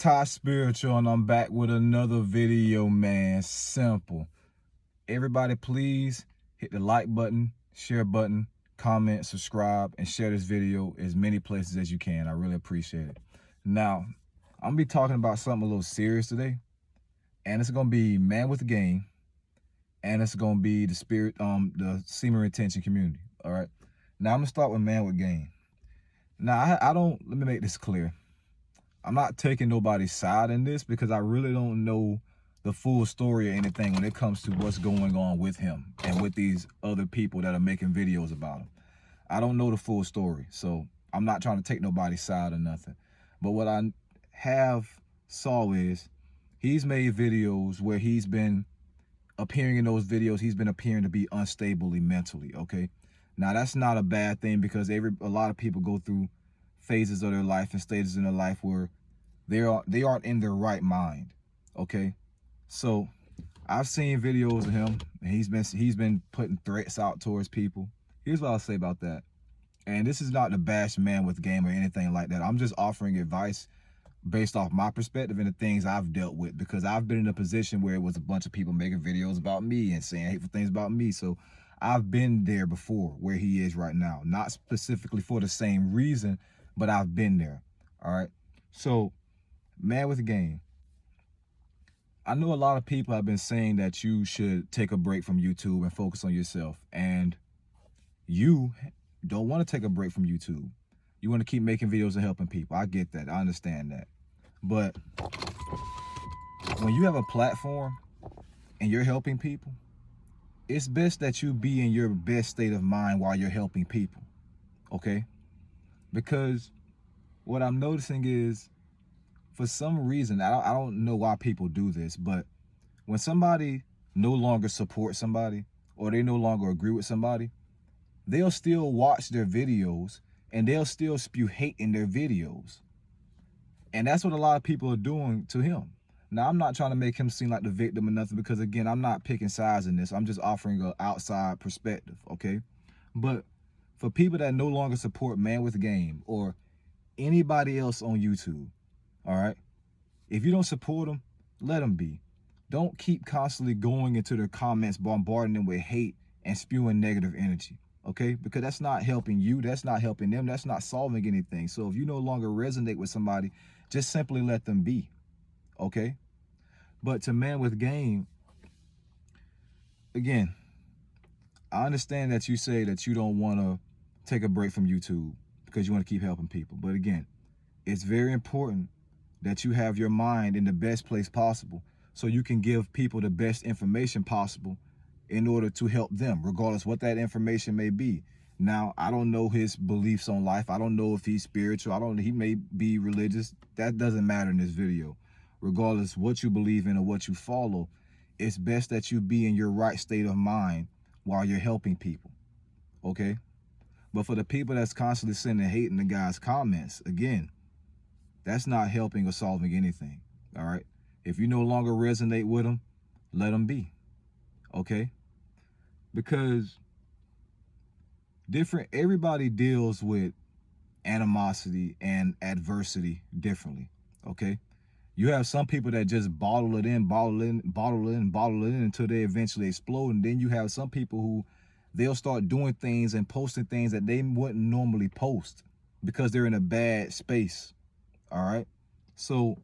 Ty Spiritual, and I'm back with another video, man. Simple. Everybody, please hit the like button, share button, comment, subscribe, and share this video as many places as you can. I really appreciate it. Now, I'm gonna be talking about something a little serious today, and it's gonna be Manwithgame, and it's gonna be the semen retention community. All right. Now I'm gonna start with Manwithgame. Now I don't. Let me make this clear. I'm not taking nobody's side in this because I really don't know the full story or anything when it comes to what's going on with him and with these other people that are making videos about him. I don't know the full story, so I'm not trying to take nobody's side or nothing. But what I have saw is he's made videos where he's been appearing in those videos, he's been appearing to be unstably mentally, okay? Now, that's not a bad thing because a lot of people go through phases of their life and stages in their life where they aren't in their right mind, okay? So I've seen videos of him, and he's been putting threats out towards people. Here's what I'll say about that. And this is not to bash Manwithgame or anything like that. I'm just offering advice based off my perspective and the things I've dealt with, because I've been in a position where it was a bunch of people making videos about me and saying hateful things about me. So I've been there before where he is right now, not specifically for the same reason, but I've been there. All right. So Manwithgame, I know a lot of people have been saying that you should take a break from YouTube and focus on yourself, and you don't want to take a break from YouTube. You want to keep making videos and helping people. I get that. I understand that. But when you have a platform and you're helping people, it's best that you be in your best state of mind while you're helping people, okay? Because what I'm noticing is, for some reason, I don't know why people do this, but when somebody no longer supports somebody or they no longer agree with somebody, they'll still watch their videos and they'll still spew hate in their videos. And that's what a lot of people are doing to him. Now, I'm not trying to make him seem like the victim or nothing, because again, I'm not picking sides in this. I'm just offering an outside perspective, okay? But for people that no longer support Manwithgame or anybody else on YouTube, all right, if you don't support them, let them be. Don't keep constantly going into their comments, bombarding them with hate and spewing negative energy, okay? Because that's not helping you, that's not helping them, that's not solving anything. So if you no longer resonate with somebody, just simply let them be, okay? But to Manwithgame, again, I understand that you say that you don't want to take a break from YouTube because you want to keep helping people. But again, it's very important that you have your mind in the best place possible so you can give people the best information possible in order to help them, regardless what that information may be. Now, I don't know his beliefs on life. I don't know if he's spiritual. He may be religious. That doesn't matter in this video. Regardless what you believe in or what you follow, it's best that you be in your right state of mind while you're helping people, okay? But for the people that's constantly sending hate in the guy's comments, again, that's not helping or solving anything, all right? If you no longer resonate with them, let them be, okay? Because everybody deals with animosity and adversity differently, okay? You have some people that just bottle it in until they eventually explode. And then you have some people who they'll start doing things and posting things that they wouldn't normally post because they're in a bad space, all right? So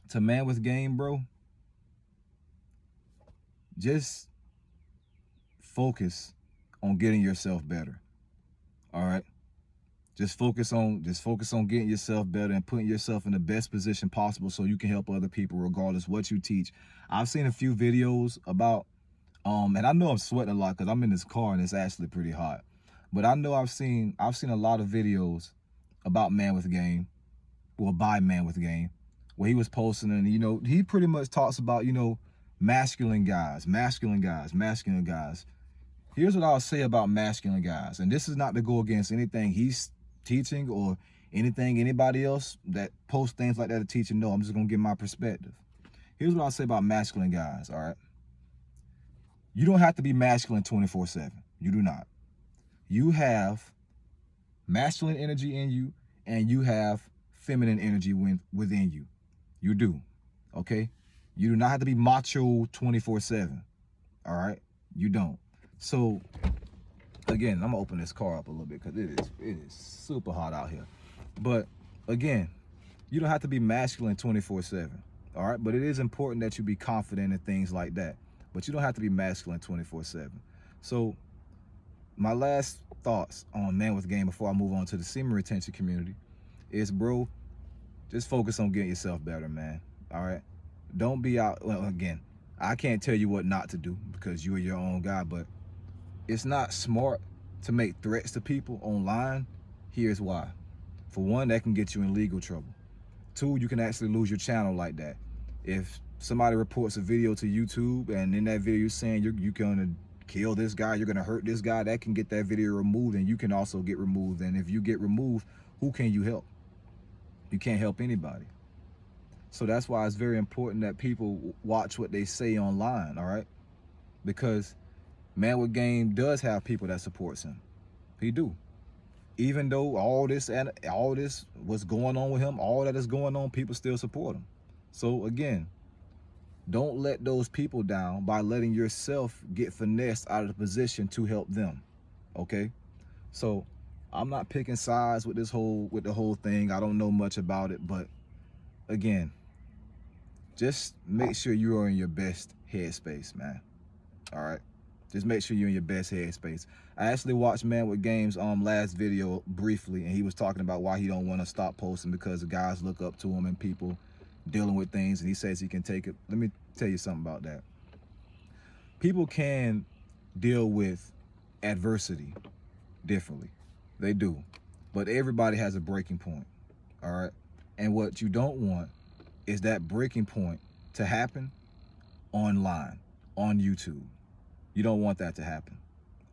to Manwithgame, bro, just focus on getting yourself better, all right? Just focus on getting yourself better and putting yourself in the best position possible so you can help other people regardless what you teach. I've seen a few videos about, and I know I'm sweating a lot because I'm in this car and it's actually pretty hot. But I know I've seen a lot of videos about Manwithgame, or by Manwithgame, where he was posting, and he pretty much talks about masculine guys. Here's what I'll say about masculine guys, and this is not to go against anything he's teaching or anything anybody else that posts things like that are teaching. No, I'm just gonna give my perspective. Here's what I'll say about masculine guys, all right? You don't have to be masculine 24/7. You do not. You have masculine energy in you, and you have feminine energy within you, You do, okay? You do not have to be macho 24/7, all right? You don't. So, again, I'm gonna open this car up a little bit because it is super hot out here. But again, you don't have to be masculine 24/7, all right? But it is important that you be confident in things like that. But you don't have to be masculine 24/7. So, my last thoughts on Man with Game before I move on to the semen retention community is, bro, just focus on getting yourself better, man. All right? Don't be out, well, again, I can't tell you what not to do because you are your own guy, but it's not smart to make threats to people online. Here's why. For one, that can get you in legal trouble. Two, you can actually lose your channel like that. If somebody reports a video to YouTube and in that video you're saying you're gonna kill this guy, you're gonna hurt this guy, that can get that video removed, and you can also get removed. And if you get removed, who can you help? You can't help anybody. So that's why it's very important that people watch what they say online, all right? Because Man with Game does have people that supports him. He do. Even though all this what's going on with him, all that is going on, people still support him. So again, don't let those people down by letting yourself get finessed out of the position to help them. Okay? So I'm not picking sides with the whole thing. I don't know much about it, but again, just make sure you are in your best headspace, man. All right? Just make sure you're in your best headspace. I actually watched Man with Game's last video briefly, and he was talking about why he don't want to stop posting because the guys look up to him and people dealing with things, and he says he can take it. Let me tell you something about that. People can deal with adversity differently. They do. But everybody has a breaking point, all right? And what you don't want is that breaking point to happen online, on YouTube. You don't want that to happen,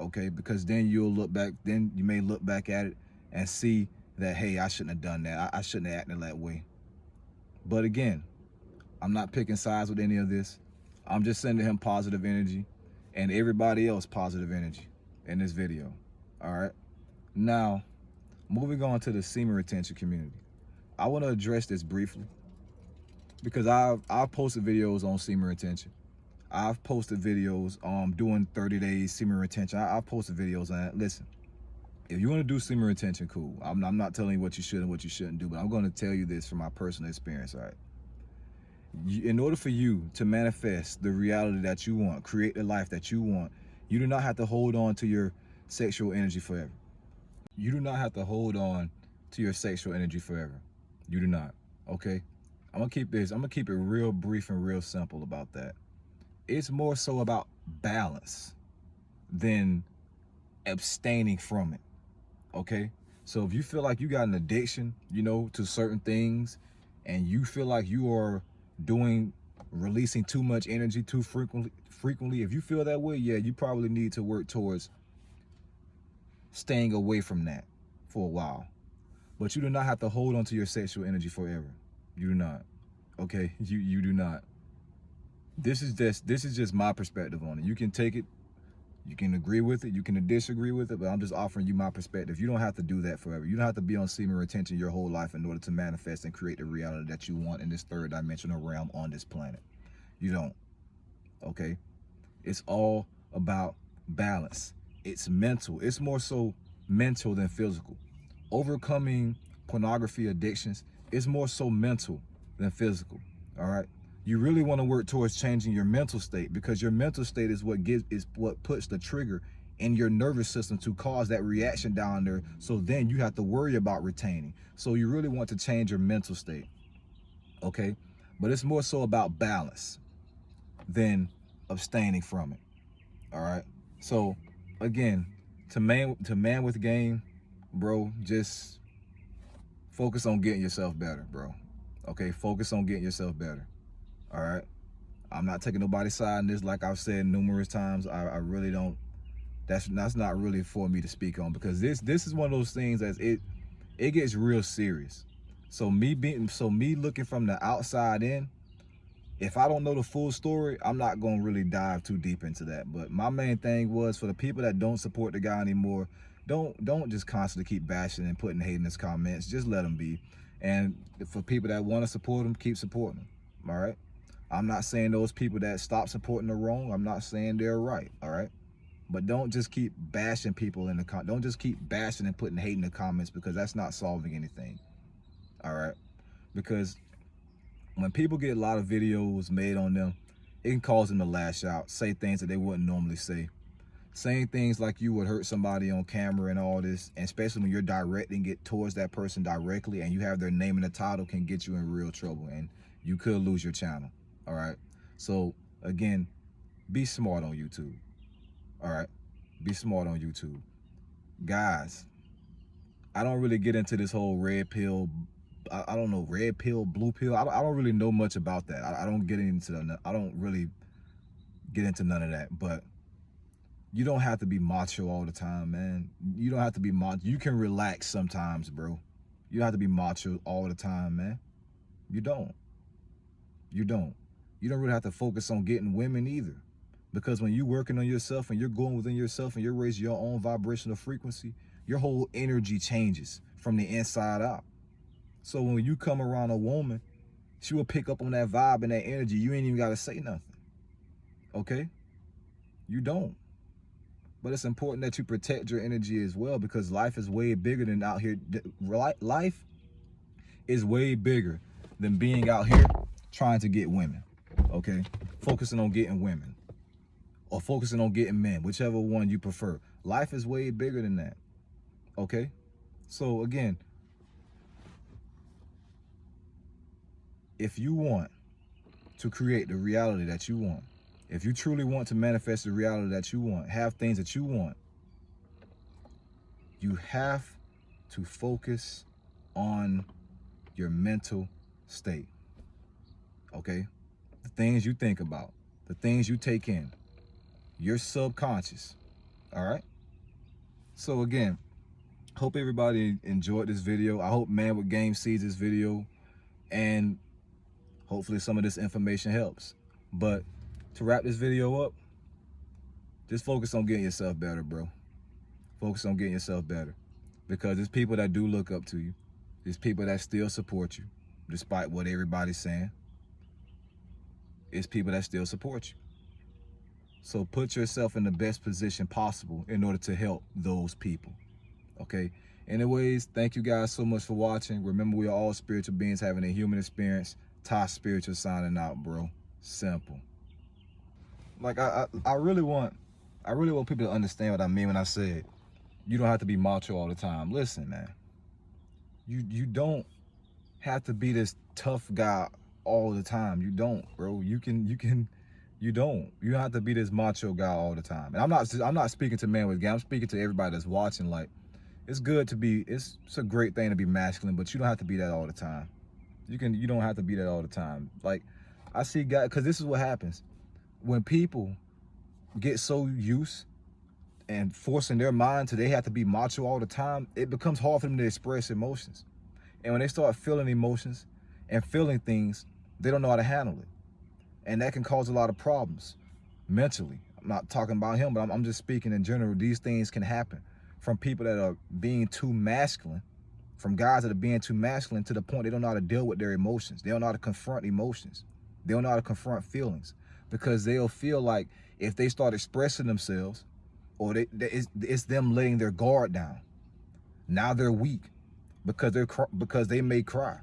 okay? Because then you'll look back, then you may look back at it and see that, hey, I shouldn't have done that. I shouldn't have acted that way. But again, I'm not picking sides with any of this. I'm just sending him positive energy and everybody else positive energy in this video, all right? Now, moving on to the semen retention community. I want to address this briefly because I've posted videos on semen retention. I've posted videos doing 30 days semen retention. I've posted videos on that. Listen, if you want to do semen retention, cool. I'm not telling you what you should and what you shouldn't do, but I'm going to tell you this from my personal experience, all right? In order for you to manifest the reality that you want, create the life that you want, you do not have to hold on to your sexual energy forever. You do not have to hold on to your sexual energy forever. You do not, okay? I'm gonna keep it real brief and real simple about that. It's more so about balance than abstaining from it, okay? So if you feel like you got an addiction, to certain things, and you feel like you are releasing too much energy too frequently, if you feel that way, yeah, you probably need to work towards staying away from that for a while. But you do not have to hold on to your sexual energy forever. You do not, okay? You do not. This is just my perspective on it. You can take it, you can agree with it, you can disagree with it, but I'm just offering you my perspective. You don't have to do that forever. You don't have to be on semen retention your whole life in order to manifest and create the reality that you want in this third dimensional realm on this planet. You don't, okay? It's all about balance. It's mental. It's more so mental than physical. Overcoming pornography addictions is more so mental than physical, all right? You really want to work towards changing your mental state, because your mental state is what puts the trigger in your nervous system to cause that reaction down there. So then you have to worry about retaining. So you really want to change your mental state, okay? But it's more so about balance than abstaining from it, all right? So again, to man with game, bro, just focus on getting yourself better, bro. Okay, focus on getting yourself better. All right, I'm not taking nobody's side in this. Like I've said numerous times, I really don't. That's not really for me to speak on, because this is one of those things that it gets real serious. So me looking from the outside in, if I don't know the full story, I'm not gonna really dive too deep into that. But my main thing was, for the people that don't support the guy anymore, don't just constantly keep bashing and putting hate in his comments. Just let him be. And for people that want to support them, keep supporting them. All right. I'm not saying those people that stop supporting are wrong. I'm not saying they're right. All right. But don't just keep bashing people in the don't just keep bashing and putting hate in the comments, because that's not solving anything. All right. Because when people get a lot of videos made on them, it can cause them to lash out, say things that they wouldn't normally say. Saying things like you would hurt somebody on camera and all this, and especially when you're directing it towards that person directly and you have their name in the title, can get you in real trouble, and you could lose your channel. All right. So again, be smart on YouTube. All right. Be smart on YouTube. Guys, I don't really get into this whole red pill. I don't know, red pill, blue pill. I don't really know much about that. I don't get into I don't really get into none of that. But you don't have to be macho all the time, man. You don't have to be macho. You can relax sometimes, bro. You don't have to be macho all the time, man. You don't. You don't. You don't really have to focus on getting women either. Because when you're working on yourself and you're going within yourself and you're raising your own vibrational frequency, your whole energy changes from the inside out. So when you come around a woman, she will pick up on that vibe and that energy. You ain't even got to say nothing. Okay? You don't. But it's important that you protect your energy as well, because life is way bigger than out here. Life is way bigger than being out here trying to get women. Okay? Focusing on getting women. Or focusing on getting men, whichever one you prefer. Life is way bigger than that. Okay? So again, if you want to create the reality that you want, if you truly want to manifest the reality that you want, have things that you want, you have to focus on your mental state. Okay? The things you think about, the things you take in, your subconscious. All right? So again, hope everybody enjoyed this video. I hope Manwithgame sees this video, and hopefully some of this information helps. But to wrap this video up, just focus on getting yourself better, bro. Focus on getting yourself better. Because there's people that do look up to you. There's people that still support you, despite what everybody's saying. It's people that still support you. So put yourself in the best position possible in order to help those people. Okay? Anyways, thank you guys so much for watching. Remember, we are all spiritual beings having a human experience. Ty Spiritual signing out, bro. Simple. Like I really want people to understand what I mean when I said you don't have to be macho all the time. Listen, man. You don't have to be this tough guy all the time. You don't, bro. You don't have to be this macho guy all the time. And I'm not speaking to Manwithgame. I'm speaking to everybody that's watching. Like, it's good to be, it's a great thing to be masculine, but you don't have to be that all the time. You don't have to be that all the time. Like, I see guys, because this is what happens when people get so used and forcing their mind to they have to be macho all the time. It becomes hard for them to express emotions, and when they start feeling emotions and feeling things, they don't know how to handle it, and that can cause a lot of problems mentally. I'm not talking about him, but I'm just speaking in general. These things can happen from people that are being too masculine, from guys that are being too masculine to the point they don't know how to deal with their emotions. They don't know how to confront emotions. They don't know how to confront feelings, because they'll feel like if they start expressing themselves, or it's them letting their guard down. Now they're weak because they may cry.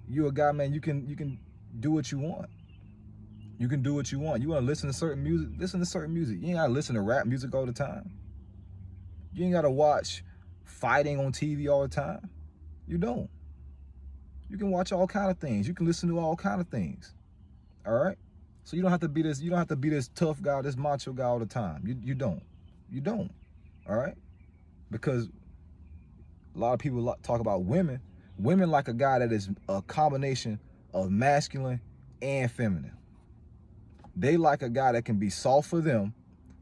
You a guy, man. You can do what you want. You can do what you want. You want to listen to certain music? Listen to certain music. You ain't gotta listen to rap music all the time. You ain't gotta watch fighting on TV all the time. You don't. You can watch all kind of things. You can listen to all kind of things. All right. So you don't have to be this. You don't have to be this tough guy, this macho guy all the time. You don't. You don't. All right. Because a lot of people talk about women. Women like a guy that is a combination of masculine and feminine. They like a guy that can be soft for them,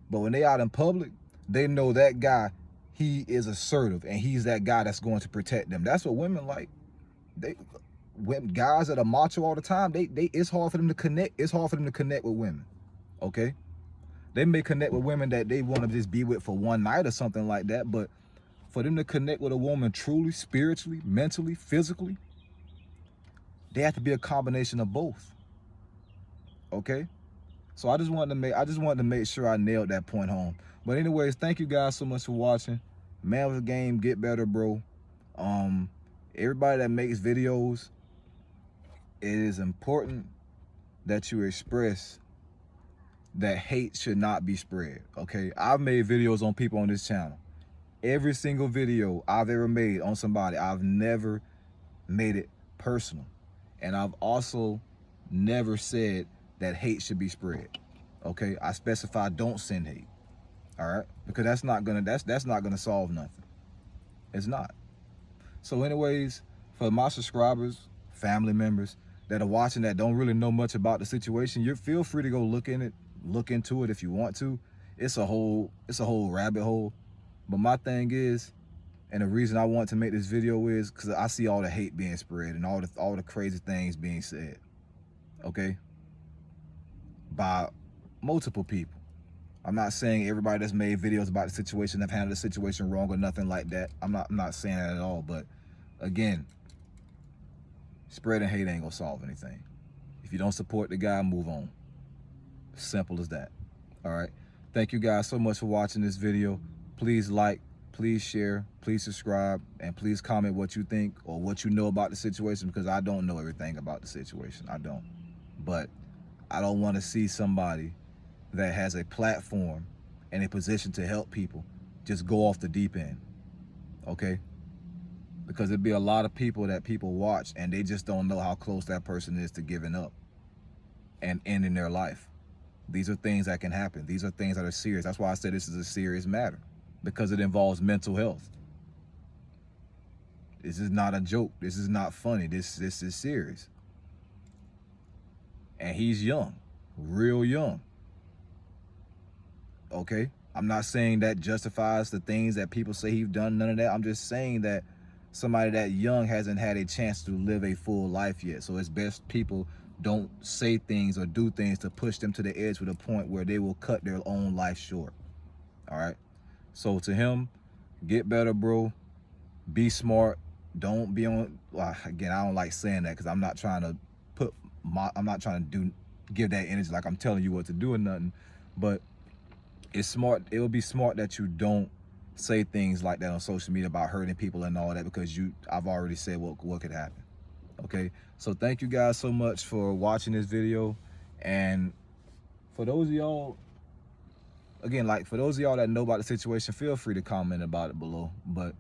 but when they out in public, they know that guy, he is assertive, and he's that guy that's going to protect them. That's what women like. Guys that are macho all the time, it's hard for them to connect. It's hard for them to connect with women. Okay? They may connect with women that they want to just be with for one night or something like that, but For them to connect with a woman truly, spiritually, mentally, physically, they have to be a combination of both. Okay? So I just wanted to make sure I nailed that point home. But anyways, thank you guys so much for watching. Man with the game, get better, bro. Everybody that makes videos, it is important that you express that hate should not be spread. Okay? I've made videos on people on this channel. Every single video I've ever made on somebody, I've never made it personal. And I've also never said that hate should be spread. Okay? I specify don't send hate. All right? Because that's not gonna solve nothing. It's not. So anyways, for my subscribers, family members that are watching that don't really know much about the situation, you feel free to go look into it if you want to. It's a whole rabbit hole. But my thing is, and the reason I want to make this video is because I see all the hate being spread and all the crazy things being said, okay, by multiple people. I'm not saying everybody that's made videos about the situation have handled the situation wrong or nothing like that. I'm not saying that at all. But again, spreading hate ain't gonna solve anything. If you don't support the guy, move on. Simple as that. All right. Thank you guys so much for watching this video. Please like, please share, please subscribe, and please comment what you think or what you know about the situation, because I don't know everything about the situation. I don't. But I don't want to see somebody that has a platform and a position to help people just go off the deep end. Okay? Because there'd be a lot of people that people watch and they just don't know how close that person is to giving up and ending their life. These are things that can happen. These are things that are serious. That's why I said this is a serious matter, because it involves mental health. This is not a joke. This is not funny. This is serious. And he's young, real young. Okay? I'm not saying that justifies the things that people say he's done, none of that. I'm just saying that somebody that young hasn't had a chance to live a full life yet. So it's best people don't say things or do things to push them to the edge to the point where they will cut their own life short. All right? So to him, get better, bro. Be smart. Don't be on, well, again, I don't like saying that because I'm not trying to give that energy like I'm telling you what to do or nothing. But it's smart. It will be smart that you don't say things like that on social media about hurting people and all that, because I've already said what could happen. Okay? So thank you guys so much for watching this video. And for those of y'all, again, like for those of y'all that know about the situation, feel free to comment about it below. But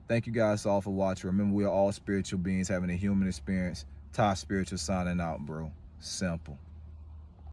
thank you guys all for watching. Remember, we are all spiritual beings having a human experience. Ty Spiritual signing out, bro. Simple.